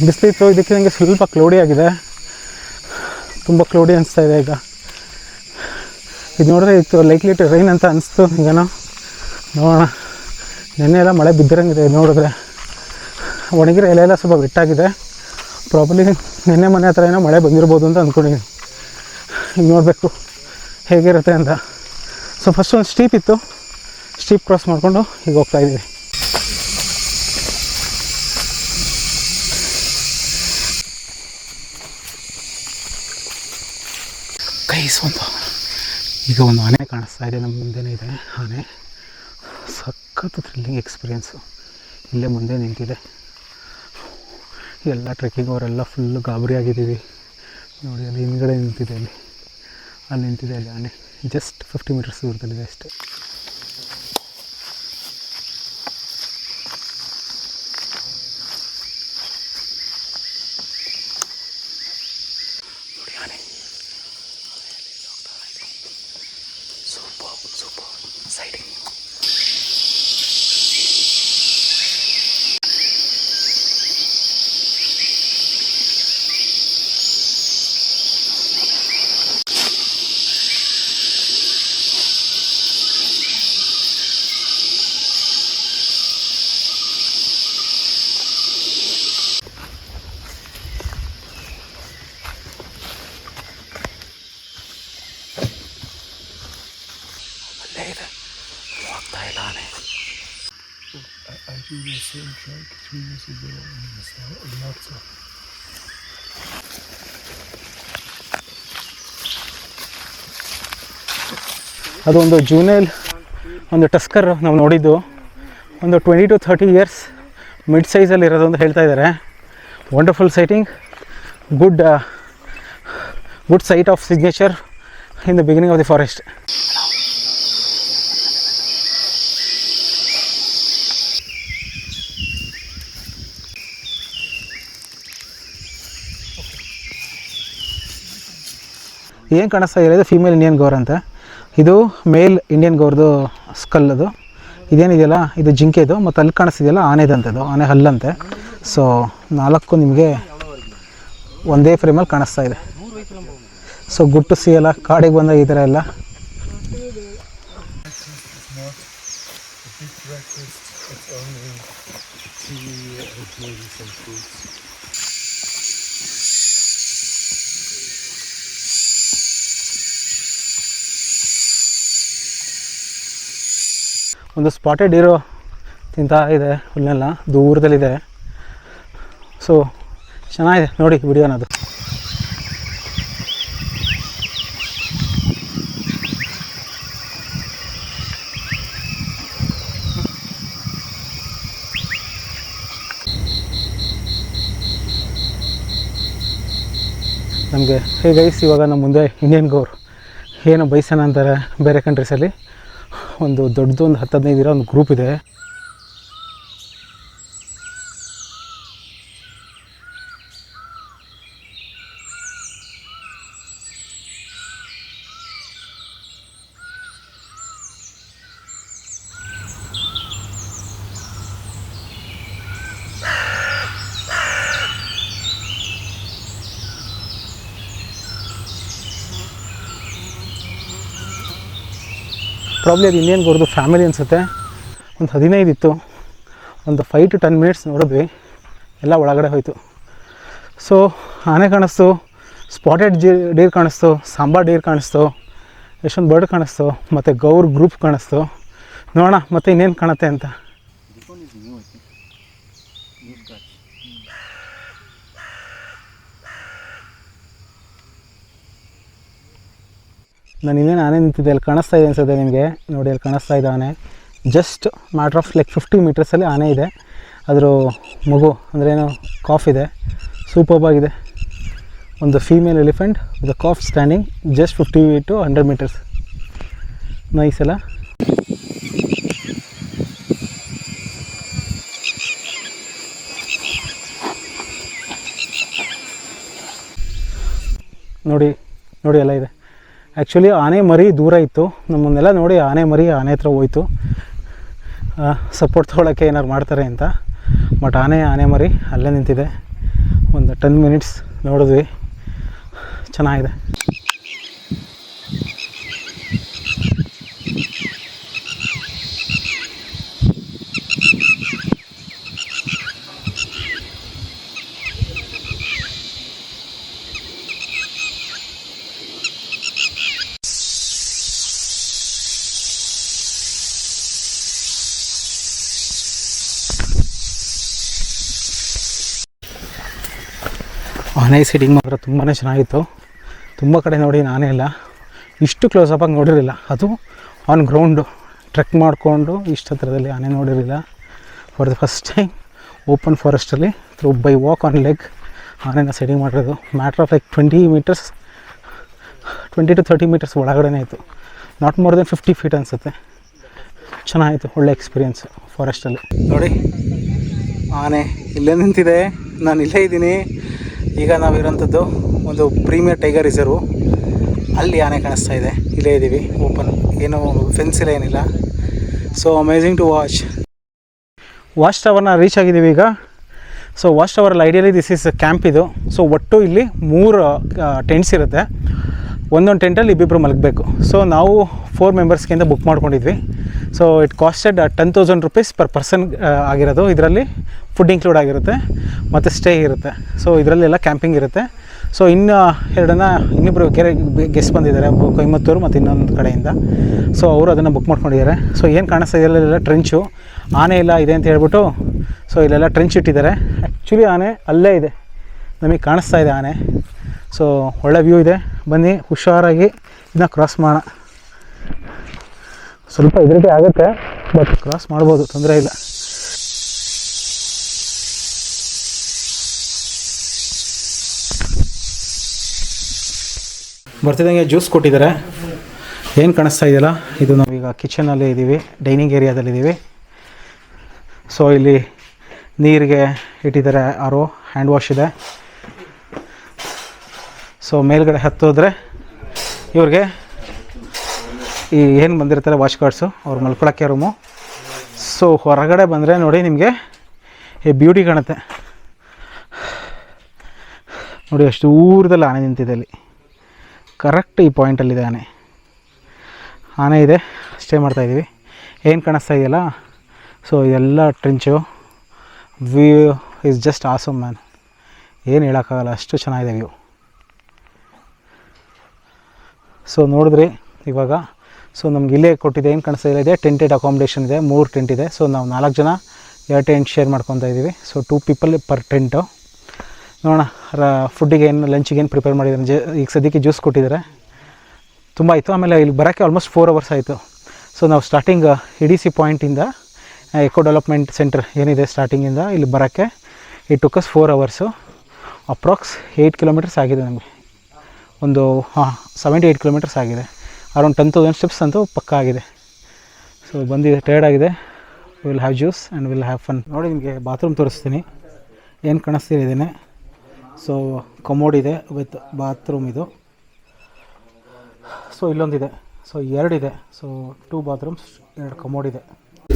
ಬಿಸಿಲಿತ್ತು, ಇದಕ್ಕೆ ನನಗೆ ಸ್ವಲ್ಪ ಕ್ಲೌಡಿ ಆಗಿದೆ, ತುಂಬ ಕ್ಲೌಡಿ ಅನಿಸ್ತಾ ಇದೆ. ಈಗ ಇದು ನೋಡಿದ್ರೆ ಇತ್ತು ಲೈಕ್ಲಿ ಟು ರೈನ್ ಅಂತ ಅನಿಸ್ತು. ಈಗೇನೋ ನೋಡೋಣ. ನೆನ್ನೆ ಎಲ್ಲ ಮಳೆ ಬಿದ್ದಿರಂಗಿದೆ. ನೋಡಿದ್ರೆ ಒಣಗಿರೋ ಎಲೆ ಎಲ್ಲ ಸ್ವಲ್ಪ ವೆಟ್ಟಾಗಿದೆ. ಪ್ರಾಬ್ಲಿ ನೆನ್ನೆ ಮನೆ ಹತ್ರ ಏನೋ ಮಳೆ ಬಂದಿರ್ಬೋದು ಅಂತ ಅಂದ್ಕೊಂಡಿದ್ದೀನಿ. ಈಗ ನೋಡಬೇಕು ಹೇಗಿರುತ್ತೆ ಅಂತ. ಸೊ ಫಸ್ಟ್ ಒಂದು ಸ್ಟೀಪ್ ಇತ್ತು, ಸ್ಟೀಪ್ ಕ್ರಾಸ್ ಮಾಡಿಕೊಂಡು ಈಗ ಹೋಗ್ತಾಯಿದ್ದೀವಿ. ಈಗ ಒಂದು ಆನೆ ಕಾಣಿಸ್ತಾ ಇದೆ, ನಮ್ಮ ಮುಂದೆನೇ ಇದೆ ಆನೆ. ಸಖತ್ತು ಥ್ರಿಲ್ಲಿಂಗ್ ಎಕ್ಸ್ಪೀರಿಯೆನ್ಸು. ಇಲ್ಲೇ ಮುಂದೆ ನಿಂತಿದೆ. ಎಲ್ಲ ಟ್ರೆಕ್ಕಿಂಗ್ ಅವರೆಲ್ಲ ಫುಲ್ಲು ಗಾಬರಿ ಆಗಿದ್ದೀವಿ. ನೋಡಿ, ಅಲ್ಲಿ ಹಿಂದ್ಗಡೆ ನಿಂತಿದೆ, ಅಲ್ಲಿ ನಿಂತಿದೆ ಅಲ್ಲಿ ಆನೆ. ಜಸ್ಟ್ 50 ಮೀಟರ್ಸ್ ದೂರದಲ್ಲಿದೆ ಅಷ್ಟೇ. ಅದೊಂದು ಜೂನೇಲ್ ಒಂದು ಟಸ್ಕರ್ ನಾವು ನೋಡಿದ್ದು ಒಂದು 20 to 30 ಇಯರ್ಸ್ ಮಿಡ್ ಸೈಜಲ್ಲಿ ಇರೋದು ಅಂತ ಹೇಳ್ತಾ ಇದ್ದಾರೆ. Wonderful citing, good site of signature in the beginning of the forest. ಏನು ಕಾಣಿಸ್ತಾ ಇದೆ ಇದು ಫೀಮೇಲ್ ಇಂಡಿಯನ್ ಗೌರ್ ಅಂತ. ಇದು ಮೇಲ್ ಇಂಡಿಯನ್ ಗೌರ್ದು ಸ್ಕಲ್. ಅದು ಇದೇನಿದೆಯಲ್ಲ ಇದು ಜಿಂಕೆದು, ಮತ್ತು ಅಲ್ಲಿ ಕಾಣಿಸ್ತಿದೆಯಲ್ಲ ಆನೆದಂಥದ್ದು, ಆನೆ ಹಲ್ಲಂತೆ. ಸೊ 4 ನಿಮಗೆ ಒಂದೇ ಫ್ರೇಮಲ್ಲಿ ಕಾಣಿಸ್ತಾ ಇದೆ. ಸೊ ಗುಡ್ ಟು ಸಿ ಎಲ್ಲ, ಕಾಡಿಗೆ ಬಂದಾಗ ಈ ಥರ ಎಲ್ಲ. ಒಂದು ಸ್ಪಾಟೆಡ್ ಇರೋ ತಿಂತಾ ಇದೆ ಹುಲ್ಲನ್ನೆಲ್ಲ, ದೂರದಲ್ಲಿದೆ. ಸೊ ಚೆನ್ನಾಗಿದೆ ನೋಡಿ ವಿಡಿಯೋನದು. ನಮಗೆ ಗೈಸ್ ಇವಾಗ ನಮ್ಮ ಮುಂದೆ ಇಂಡಿಯನ್ ಗೌರ್ ಏನು ಬೈಸನ್ ಅಂತಾರೆ ಬೇರೆ ಕಂಟ್ರೀಸಲ್ಲಿ, ಒಂದು ದೊಡ್ಡದು ಒಂದು 10-15 ಇರೋ ಒಂದು ಗ್ರೂಪ್ ಇದೆ. ಪ್ರಾಬ್ಲಿ ಅದು ಇಂಡಿಯನ್ ಗೌರ್ದು ಫ್ಯಾಮಿಲಿ ಅನಿಸುತ್ತೆ. ಒಂದು 15 ಇತ್ತು, ಒಂದು 5 to 10 ಮಿನಿಟ್ಸ್ ನೋಡಿದ್ವಿ, ಎಲ್ಲ ಒಳಗಡೆ ಹೋಯಿತು. ಸೊ ಆನೆ ಕಾಣಿಸ್ತು, ಸ್ಪಾಟೆಡ್ ಡೀರ್ ಕಾಣಿಸ್ತು, ಸಾಂಬಾರ್ ಡೀರ್ ಕಾಣಿಸ್ತು, ಎಷ್ಟೊಂದು ಬರ್ಡ್ ಕಾಣಿಸ್ತು, ಮತ್ತು ಗೌರ್ ಗ್ರೂಪ್ ಕಾಣಿಸ್ತು. ನೋಡೋಣ ಮತ್ತೆ ಇನ್ನೇನು ಕಾಣುತ್ತೆ ಅಂತ. ನಾನು ಇನ್ನೇನು ಆನೆ ನಿಂತಿದ್ದೆ, ಅಲ್ಲಿ ಕಾಣಿಸ್ತಾ ಇದೆ ಅನ್ಸುತ್ತೆ ನಿಮಗೆ. ನೋಡಿ ಅಲ್ಲಿ ಕಾಣಿಸ್ತಾ ಇದೆ ಆನೆ. ಜಸ್ಟ್ ಮ್ಯಾಟ್ರ್ ಆಫ್ ಲೈಕ್ 50 ಮೀಟರ್ಸಲ್ಲಿ ಆನೆ ಇದೆ. ಅದರ ಮಗು ಅಂದ್ರೇನು ಕಾಫ್ ಇದೆ, ಸೂಪರ್ಬ್ ಆಗಿದೆ. ಒಂದು female elephant with calf standing just 50 to 100 metres. Nice ಅಲ್ಲ. ನೋಡಿ ನೋಡಿ ಎಲ್ಲ ಇದೆ. ಆ್ಯಕ್ಚುಲಿ ಆನೆ ಮರಿ ದೂರ ಇತ್ತು, ನಮ್ಮನ್ನೆಲ್ಲ ನೋಡಿ ಆನೆ ಮರಿ ಆನೆ ಹತ್ರ ಹೋಯ್ತು ಸಪೋರ್ಟ್ ತೊಗೊಳಕ್ಕೆ ಏನಾರು ಮಾಡ್ತಾರೆ ಅಂತ. ಬಟ್ ಆನೆ ಮರಿ ಅಲ್ಲೇ ನಿಂತಿದೆ. ಒಂದು 10 ಮಿನಿಟ್ಸ್ ನೋಡಿದ್ವಿ, ಚೆನ್ನಾಗಿದೆ. ಆನೆ ಸೀಟಿಂಗ್ ಮಾತ್ರ ತುಂಬಾ ಚೆನ್ನಾಗಿತ್ತು. ತುಂಬ ಕಡೆ ನೋಡಿ ನಾನೇ ಇಲ್ಲ, ಇಷ್ಟು ಕ್ಲೋಸಪ್ಪಾಗಿ ನೋಡಿರಲಿಲ್ಲ. ಅದು ಆನ್ ಗ್ರೌಂಡು ಟ್ರೆಕ್ ಮಾಡಿಕೊಂಡು ಇಷ್ಟು ಹತ್ರದಲ್ಲಿ ಆನೆ ನೋಡಿರಲಿಲ್ಲ. For the first time open ಫಾರೆಸ್ಟಲ್ಲಿ ಬೈ ವಾಕ್ ಆನ್ ಲೆಗ್ ಆನೆನ ಸೆಟ್ಟಿಂಗ್ ಮಾಡಿರೋದು. Matter of like 20 to 30 metres ಒಳಗಡೆ ಇತ್ತು. ನಾಟ್ ಮೋರ್ ದೆನ್ 50 ಫೀಟ್ ಅನಿಸುತ್ತೆ. ಚೆನ್ನಾಗಿತ್ತು, ಒಳ್ಳೆ ಎಕ್ಸ್ಪೀರಿಯೆನ್ಸು ಫಾರೆಸ್ಟಲ್ಲಿ. ನೋಡಿ ಆನೆ ಇಲ್ಲೇ ನಿಂತಿದೆ, ನಾನು ಇಲ್ಲೇ ಇದ್ದೀನಿ. ಈಗ ನಾವಿರೋಂಥದ್ದು ಒಂದು ಪ್ರೀಮಿಯರ್ ಟೈಗರ್ ರಿಸರ್ವು. ಅಲ್ಲಿ ಆನೆ ಕಾಣಿಸ್ತಾ ಇದೆ, ಇಲ್ಲೇ ಇದ್ದೀವಿ. ಓಪನ್, ಏನೂ ಫೆನ್ಸ್ ಇಲ್ಲ, ಏನಿಲ್ಲ. ಸೊ ಅಮೇಝಿಂಗ್ ಟು ವಾಚ್ ಟವರ್ನ ರೀಚ್ ಆಗಿದ್ದೀವಿ ಈಗ. ಸೊ ವಾಚ್ ಟವರಲ್ಲಿ ಐಡಿಯಲಿ ದಿಸ್ ಈಸ್ ಕ್ಯಾಂಪ್ ಇದು. ಸೊ ಒಟ್ಟು ಇಲ್ಲಿ 3 ಟೆಂಟ್ಸ್ ಇರುತ್ತೆ. ಒಂದೊಂದು ಟೆಂಟಲ್ಲಿ ಇಬ್ಬಿಬ್ಬರು ಮಲಗಬೇಕು. ಸೊ ನಾವು 4 ಮೆಂಬರ್ಸ್ಗಿಂತ ಬುಕ್ ಮಾಡ್ಕೊಂಡಿದ್ವಿ. So it costed 10,000 rupees per person ಆಗಿರೋದು. ಇದರಲ್ಲಿ ಫುಡ್ ಇನ್ಕ್ಲೂಡ್ ಆಗಿರುತ್ತೆ ಮತ್ತು ಸ್ಟೇ ಇರುತ್ತೆ. ಸೊ ಇದರಲ್ಲೆಲ್ಲ ಕ್ಯಾಂಪಿಂಗ್ ಇರುತ್ತೆ. ಸೊ ಇನ್ನಿಬ್ಬರು ಗೆಸ್ಟ್ ಬಂದಿದ್ದಾರೆ, ಕೊಯಮತ್ತೂರು ಮತ್ತು ಇನ್ನೊಂದು ಕಡೆಯಿಂದ. ಸೊ ಅವರು ಅದನ್ನು ಬುಕ್ ಮಾಡ್ಕೊಂಡಿದ್ದಾರೆ. ಸೊ ಏನು ಕಾಣಿಸ್ತಾ ಇದೆಲ್ಲ ಟ್ರೆಂಚು, ಆನೆ ಇಲ್ಲ ಇದೆ ಅಂತ ಹೇಳ್ಬಿಟ್ಟು ಸೊ ಇಲ್ಲೆಲ್ಲ ಟ್ರೆಂಚ್ ಇಟ್ಟಿದ್ದಾರೆ. ಆ್ಯಕ್ಚುಲಿ ಆನೆ ಅಲ್ಲೇ ಇದೆ, ನಮಗೆ ಕಾಣಿಸ್ತಾ ಇದೆ ಆನೆ. ಸೊ ಒಳ್ಳೆ ವ್ಯೂ ಇದೆ. ಬನ್ನಿ ಹುಷಾರಾಗಿ ಇದನ್ನ ಕ್ರಾಸ್ ಮಾಡೋಣ. ಸ್ವಲ್ಪ ಇದಕ್ಕೆ ಆಗುತ್ತೆ, ಬಟ್ ಕ್ರಾಸ್ ಮಾಡ್ಬೋದು, ತೊಂದರೆ ಇಲ್ಲ. ಬರ್ತಿದ್ದಂಗೆ ಜ್ಯೂಸ್ ಕೊಟ್ಟಿದ್ದಾರೆ. ಏನು ಕಾಣಿಸ್ತಾ ಇದೆಯಲ್ಲ, ಇದು ನಾವೀಗ ಕಿಚನಲ್ಲಿ ಇದ್ದೀವಿ, ಡೈನಿಂಗ್ ಏರಿಯಾದಲ್ಲಿದ್ದೀವಿ. ಸೊ ಇಲ್ಲಿ ನೀರಿಗೆ ಇಟ್ಟಿದ್ದಾರೆ, ಆರೋ ಹ್ಯಾಂಡ್ ವಾಶ್ ಇದೆ. ಸೊ ಮೇಲ್ಗಡೆ ಹತ್ತೋದ್ರೆ ಇವ್ರಿಗೆ ಈ ಏನು ಬಂದಿರ್ತಾರೆ ವಾಚ್ ಗಾರ್ಡ್ಸು, ಅವ್ರು ಮಲ್ಕೊಳಕ್ಕೆ ರೂಮು. ಸೊ ಹೊರಗಡೆ ಬಂದರೆ ನೋಡಿ ನಿಮಗೆ ಈ ಬ್ಯೂಟಿ ಕಾಣುತ್ತೆ ನೋಡಿ, ಅಷ್ಟು ದೂರದಲ್ಲಿ ಆನೆ ನಿಂತಿದೆ. ಅಲ್ಲಿ ಕರೆಕ್ಟ್ ಈ ಪಾಯಿಂಟಲ್ಲಿದೆ ಆನೆ ಇದೆ. ಸ್ಟೇ ಮಾಡ್ತಾಯಿದ್ದೀವಿ. ಏನು ಕಾಣಿಸ್ತಾ ಇದೆಯಲ್ಲ, ಸೊ ಇದೆಲ್ಲ trench. View is just awesome man, ಏನು ಹೇಳೋಕ್ಕಾಗಲ್ಲ, ಅಷ್ಟು ಚೆನ್ನಾಗಿದೆ ವ್ಯೂ. ಸೊ ನೋಡಿದ್ರಿ ಇವಾಗ. ಸೊ ನಮ್ಗೆ ಇಲ್ಲೇ ಕೊಟ್ಟಿದೆ, ಏನು ಕಾಣಿಸ್ತಾ ಇದೆ, ಟೆಂಟೆಡ್ ಅಕಾಮಿಡೇಷನ್ ಇದೆ, 3 ಟೆಂಟ್ ಇದೆ. ಸೊ ನಾವು 4 ಜನ 2 ಟೆಂಟ್ ಶೇರ್ ಮಾಡ್ಕೊತಾ ಇದ್ದೀವಿ. So 2 people per tent. ನೋಡೋಣ ಫುಡ್ಡಿಗೆ ಏನು, ಲಂಚಿಗೆ ಏನು ಪ್ರಿಪೇರ್ ಮಾಡಿದ್ದಾರೆ. ಈಗ ಸದ್ಯಕ್ಕೆ ಜ್ಯೂಸ್ ಕೊಟ್ಟಿದ್ದಾರೆ, ತುಂಬ ಆಯಿತು. ಆಮೇಲೆ ಇಲ್ಲಿ ಬರೋಕ್ಕೆ ಆಲ್ಮೋಸ್ಟ್ 4 ಅವರ್ಸ್ ಆಯಿತು. ಸೊ ನಾವು ಸ್ಟಾರ್ಟಿಂಗ್ EDC ಪಾಯಿಂಟಿಂದ ಎಕೋ ಡೆವಲಪ್ಮೆಂಟ್ ಸೆಂಟರ್ ಏನಿದೆ ಸ್ಟಾರ್ಟಿಂಗಿಂದ ಇಲ್ಲಿ ಬರೋಕ್ಕೆ ಈ ಟುಕಸ್ 4 ಅವರ್ಸು. ಅಪ್ರಾಕ್ಸ್ 8 ಕಿಲೋಮೀಟರ್ಸ್ ಆಗಿದೆ ನಮಗೆ. ಒಂದು 78 ಕಿಲೋಮೀಟರ್ಸ್ ಆಗಿದೆ. ಅರೌಂಡ್ 10,000 ಸ್ಟೆಪ್ಸ್ ಅಂತೂ ಪಕ್ಕ ಆಗಿದೆ. ಸೊ ಬಂದಿದೆ, ಟೈರ್ಡ್ ಆಗಿದೆ. Will have juice and will have fun. ನೋಡಿ ನಿಮಗೆ ಬಾತ್ರೂಮ್ ತೋರಿಸ್ತೀನಿ. ಏನು ಕಾಣಿಸ್ತಿದ್ದೇನೆ. ಸೊ ಕಮೋಡ್ ಇದೆ ವಿತ್ ಬಾತ್ರೂಮ್ ಇದು. ಸೊ ಇಲ್ಲೊಂದಿದೆ. ಸೊ 2 ಇದೆ. ಸೊ 2 ಬಾತ್ರೂಮ್ಸ್, 2 ಕಮೋಡ್ ಇದೆ.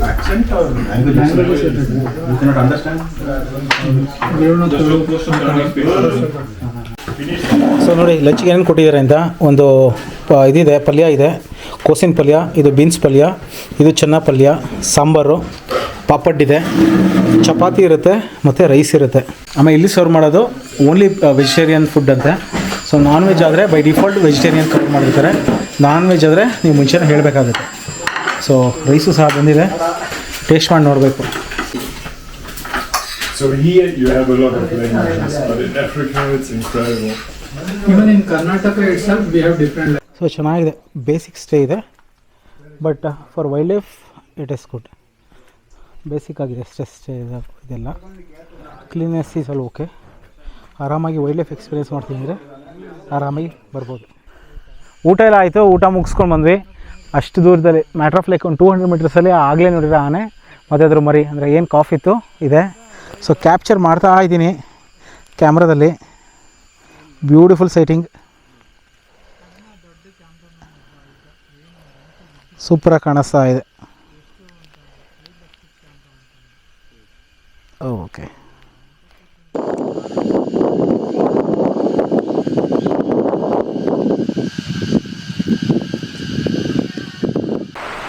Accent or language? You cannot understand? Just look close to the so ನೋಡಿ ಲಂಚಿಗೆ ಏನೇನು ಕೊಟ್ಟಿದ್ದಾರೆ ಅಂತ. ಒಂದು ಇದಿದೆ, ಪಲ್ಯ ಇದೆ, ಕೋಸಿನ ಪಲ್ಯ, ಇದು ಬೀನ್ಸ್ ಪಲ್ಯ, ಇದು ಚೆನ್ನ ಪಲ್ಯ, ಸಾಂಬಾರು, ಪಾಪಡ್ ಇದೆ, ಚಪಾತಿ ಇರುತ್ತೆ ಮತ್ತು ರೈಸ್ ಇರುತ್ತೆ. ಆಮೇಲೆ ಇಲ್ಲಿ ಸರ್ವ್ ಮಾಡೋದು ಓನ್ಲಿ ವೆಜಿಟೇರಿಯನ್ ಫುಡ್ ಅಂತೆ. ಸೊ ನಾನ್ ವೆಜ್ ಆದರೆ ಬೈ ಡಿಫಾಲ್ಟ್ ವೆಜಿಟೇರಿಯನ್ ಕವರ್ ಮಾಡಿರ್ತಾರೆ. ನಾನ್ ವೆಜ್ ಆದರೆ ನೀವು ಮುಂಚೆನೇ ಹೇಳಬೇಕಾಗುತ್ತೆ. ಸೊ ರೈಸು ಸಹ ಬಂದಿದೆ, ಟೇಸ್ಟ್ ಮಾಡಿ ನೋಡಬೇಕು. So here you have a lot of languages, but in Africa it's incredible. Even in Karnataka itself, we have different languages. So ಚೆನ್ನಾಗಿದೆ, basic stay ಇದೆ. But for wild life it is good. Basic ಆಗಿದೆ stay ಇದೆಲ್ಲ. Cleanness is all okay. ಆರಾಮಾಗಿ wild life experience ಮಾಡ್ತಿದ್ರೆ ಆರಾಮಾಗಿ ಬರ್ಬೋದು. ಊಟ ಎಲ್ಲ ಆಯಿತು, ಊಟ ಮುಗಿಸ್ಕೊಂಡು ಬಂದ್ವಿ. ಅಷ್ಟು ದೂರದಲ್ಲಿ ಮ್ಯಾಟ್ರ್ ಆಫ್ ಲೈಕ್ ಒಂದು 200 ಮೀಟರ್ಸಲ್ಲಿ ಆಗಲೇ ನೋಡಿರೋ ಆನೆ ಮತ್ತು ಅದ್ರ ಮರಿ ಅಂದರೆ ಏನು ಕಾಫಿತ್ತು ಇದೆ. ಸೊ ಕ್ಯಾಪ್ಚರ್ ಮಾಡ್ತಾ ಇದ್ದೀನಿ ಕ್ಯಾಮ್ರಾದಲ್ಲಿ. ಬ್ಯೂಟಿಫುಲ್ ಸೈಟಿಂಗ್, ಸೂಪರಾಗಿ ಕಾಣಿಸ್ತಾ ಇದೆ. ಓಕೆ,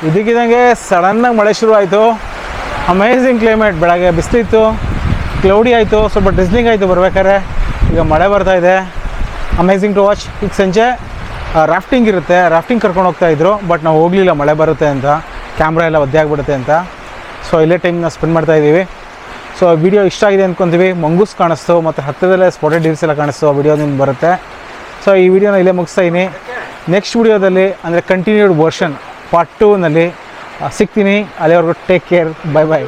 ಇದಕ್ಕಿದ್ದಂಗೆ ಸಡನ್ನಾಗಿ ಮಳೆ ಶುರು ಆಯಿತು. Amazing climate. ಬೆಳಗ್ಗೆ ಬಿಸಿಲಿತ್ತು, ಕ್ಲೌಡಿ ಆಯಿತು, ಸ್ವಲ್ಪ ಡ್ರಿಸ್ಲಿಂಗ್ ಆಯಿತು ಬರ್ಬೇಕಾದ್ರೆ. ಈಗ ಮಳೆ ಬರ್ತಾಯಿದೆ. Amazing to watch. ಈಗ ಸಂಜೆ ರಾಫ್ಟಿಂಗ್ ಇರುತ್ತೆ, ರಾಫ್ಟಿಂಗ್ ಕರ್ಕೊಂಡು ಹೋಗ್ತಾಯಿದ್ರು. ಬಟ್ ನಾವು ಹೋಗಲಿಲ್ಲ, ಮಳೆ ಬರುತ್ತೆ ಅಂತ, ಕ್ಯಾಮ್ರಾ ಎಲ್ಲ ಒದ್ದೆ ಆಗಿಬಿಡುತ್ತೆ ಅಂತ. ಸೊ ಇಲ್ಲೇ ಟೈಮ್ನ ಸ್ಪೆಂಡ್ ಮಾಡ್ತಾಯಿದ್ದೀವಿ. ಸೊ ವಿಡಿಯೋ ಇಷ್ಟ ಆಗಿದೆ ಅಂದ್ಕೊತೀವಿ. ಮಂಗೂಸ್ ಕಾಣಿಸ್ತು ಮತ್ತು ಹತ್ತಿರದಲ್ಲೇ ಸ್ಪಾಟೆಡ್ ಡೀರ್ಸ್ ಎಲ್ಲ ಕಾಣಿಸ್ತು. ಆ ವಿಡಿಯೋ ನಿಮ್ಗೆ ಬರುತ್ತೆ. ಸೊ ಈ ವಿಡಿಯೋನ ಇಲ್ಲೇ ಮುಗಿಸ್ತಾಯಿದ್ದೀನಿ. ನೆಕ್ಸ್ಟ್ ವಿಡಿಯೋದಲ್ಲಿ ಅಂದರೆ ಕಂಟಿನ್ಯೂಡ್ ವರ್ಷನ್ ಪಾರ್ಟ್ 2ನಲ್ಲಿ ಸಿಗ್ತೀನಿ. ಅಲ್ಲಿವರೆಗೂ ಟೇಕ್ ಕೇರ್, ಬೈ ಬೈ.